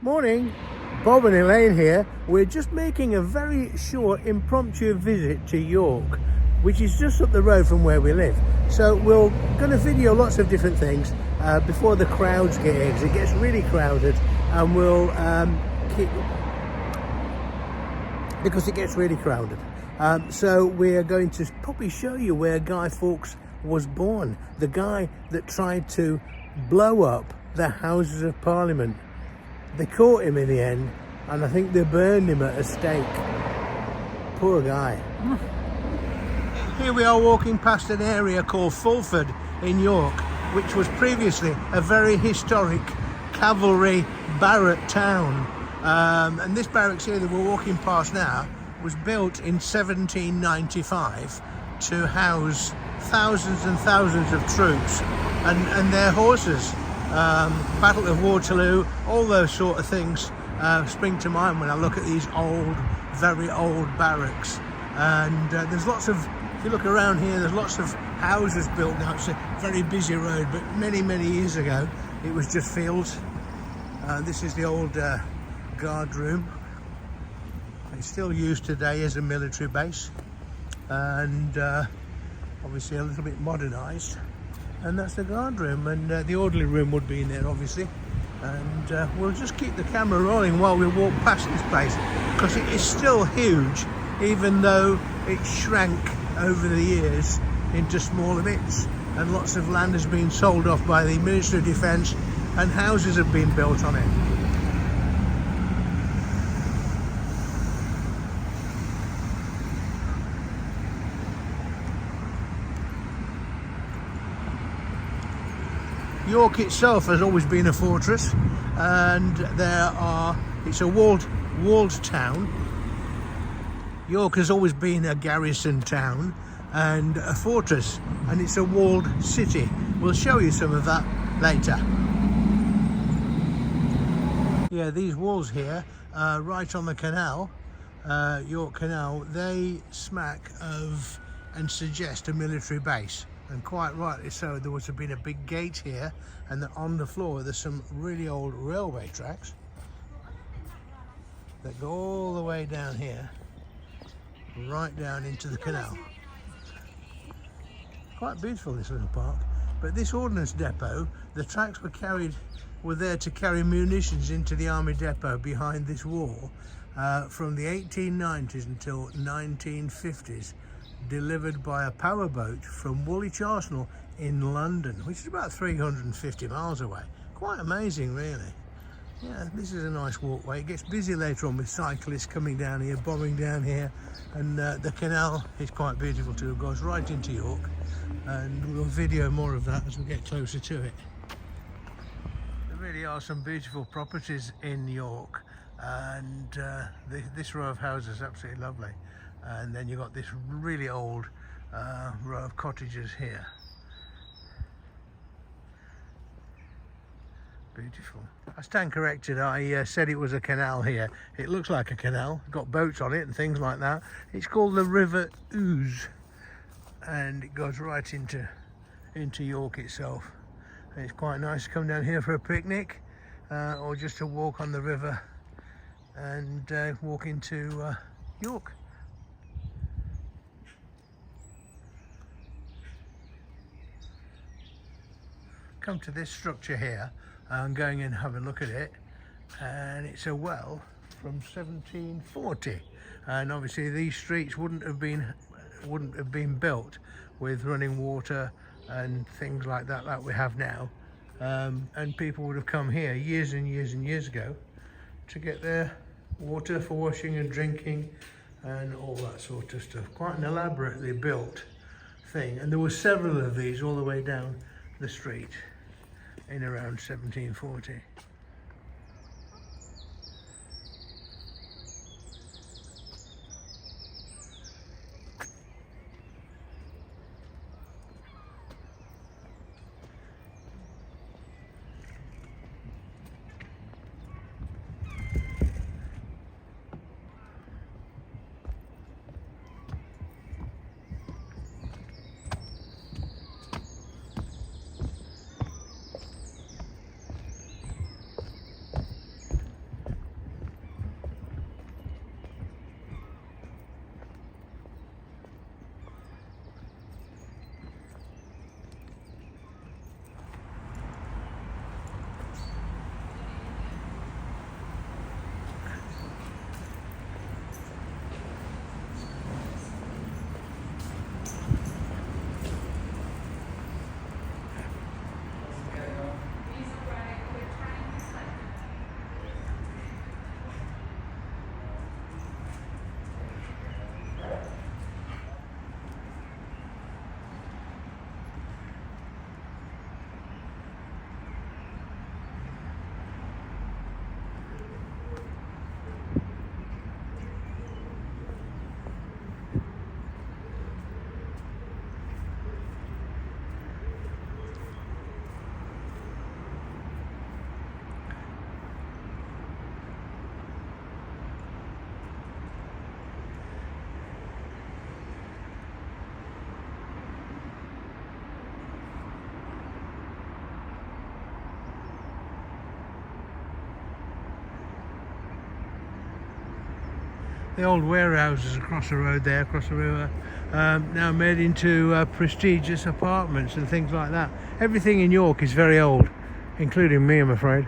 Morning, Bob and Elaine here. We're just making a very short impromptu visit to York, which is just up the road from where we live. So we're going to video lots of different things before the crowds get here, because it gets really crowded, and we'll because it gets really crowded. So we're going to probably show you where Guy Fawkes was born, the guy that tried to blow up the Houses of Parliament. They caught him in the end, and I think they burned him at a stake. Poor guy. Here we are walking past an area called Fulford in York, which was previously a very historic cavalry barrack town. And this barracks here that we're walking past now was built in 1795 to house thousands and thousands of troops and their horses. Battle of Waterloo, all those sort of things spring to mind when I look at these old, very old barracks. And there's lots of, if you look around here, there's lots of houses built now. It's a very busy road, but many years ago it was just fields. This is the old guard room. It's still used today as a military base, and obviously a little bit modernised. And that's the guard room, and the orderly room would be in there obviously. And we'll just keep the camera rolling while we walk past this place, because it is still huge, even though it shrank over the years into smaller bits, and lots of land has been sold off by the Ministry of Defence and houses have been built on it. York itself has always been a fortress, and it's a walled town. York has always been a garrison town and a fortress, and it's a walled city. We'll show you some of that later. Yeah, these walls here, right on the canal, York Canal, they smack of and suggest a military base. And quite rightly so. There would have been a big gate here, and on the floor there's some really old railway tracks that go all the way down here, right down into the canal. Quite beautiful, this little park. But this ordnance depot, the tracks were there to carry munitions into the army depot behind this wall from the 1890s until 1950s. Delivered by a powerboat from Woolwich Arsenal in London, which is about 350 miles away. Quite amazing, really. Yeah, this is a nice walkway. It gets busy later on with cyclists coming down here, bombing down here, and the canal is quite beautiful too. It goes right into York, and we'll video more of that as we get closer to it. There really are some beautiful properties in York, and this row of houses is absolutely lovely. And then you've got this really old row of cottages here. Beautiful. I stand corrected, I said it was a canal here. It looks like a canal, got boats on it and things like that. It's called the River Ouse, and it goes right into York itself. And it's quite nice to come down here for a picnic, or just to walk on the river and walk into York. Come to this structure here. I'm going in and have a look at it, and it's a well from 1740, and obviously these streets wouldn't have been built with running water and things like that we have now, and people would have come here years and years ago to get their water for washing and drinking and all that sort of stuff. Quite an elaborately built thing, and there were several of these all the way down the street in around 1740. the old warehouses across the road there, across the river, now made into prestigious apartments and things like that. Everything in York is very old, including me, I'm afraid.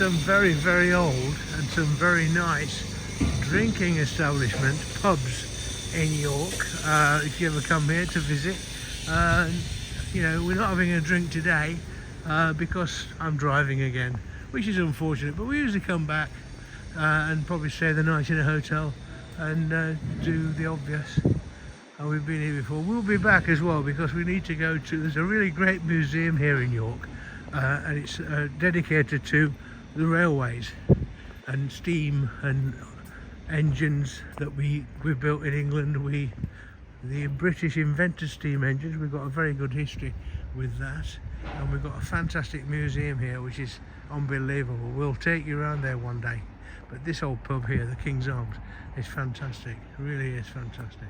Some very, very old and some very nice drinking establishments, pubs in York. If you ever come here to visit, you know, we're not having a drink today because I'm driving again, which is unfortunate, but we usually come back and probably stay the night in a hotel and do the obvious. We've been here before. We'll be back as well because we need to go to, there's a really great museum here in York and it's dedicated to the railways and steam and engines that we built in England. The British invented steam engines. We've got a very good history with that, and we've got a fantastic museum here which is unbelievable. We'll take you around there one day, but this old pub here, the King's Arms, is fantastic. It really is fantastic.